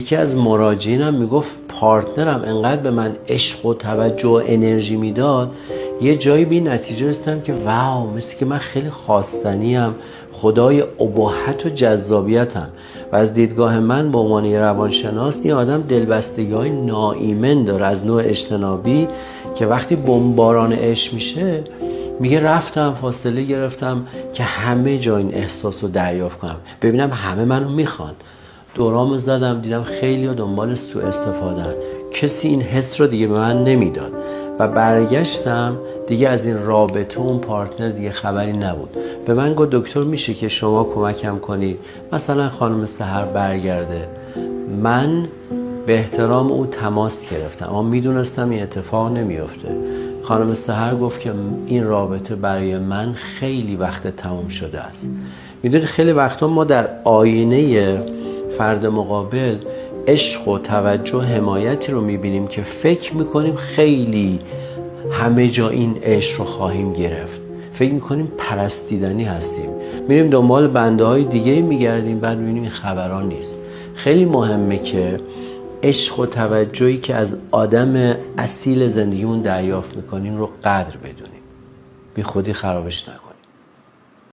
یکی از مراجعینم میگفت پارتنرم انقدر به من عشق و توجه و انرژی میداد، یه جایی به نتیجه رسیدم که واو، مثل که من خیلی خواستنیم، خدای اباحت و جذابیتم. و از دیدگاه من به عنوان روانشناس، این آدم دلبستگی‌های ناایمن داره از نوع اجتنابی که وقتی بمباران عشق میشه میگه رفتم فاصله گرفتم که همه جا این احساس رو دریافت کنم، ببینم همه منو میخوان. دورامو زدم دیدم خیلی ها دنبال سوء استفاده‌ان، کسی این حس رو دیگه به من نمیداد و برگشتم دیگه از این رابطه اون پارتنر دیگه خبری نبود. به من گفت دکتر میشه که شما کمکم کنید مثلا خانم سحر برگرده؟ من به احترام او تماس گرفتم اما میدونستم این اتفاق نمیفته. خانم سحر گفت که این رابطه برای من خیلی وقت تموم شده است. میدونید خیلی وقتا ما در آینه فرد مقابل عشق و توجه و حمایتی رو میبینیم که فکر میکنیم خیلی همه جا این عشق رو خواهیم گرفت، فکر میکنیم پرستیدنی هستیم، میریم دنبال بنده های دیگه میگردیم، بعد میبینیم این خبران نیست. خیلی مهمه که عشق و توجهی که از آدم اصیل زندگیمون دریافت میکنیم رو قدر بدونیم، بی خودی خرابش نکنیم.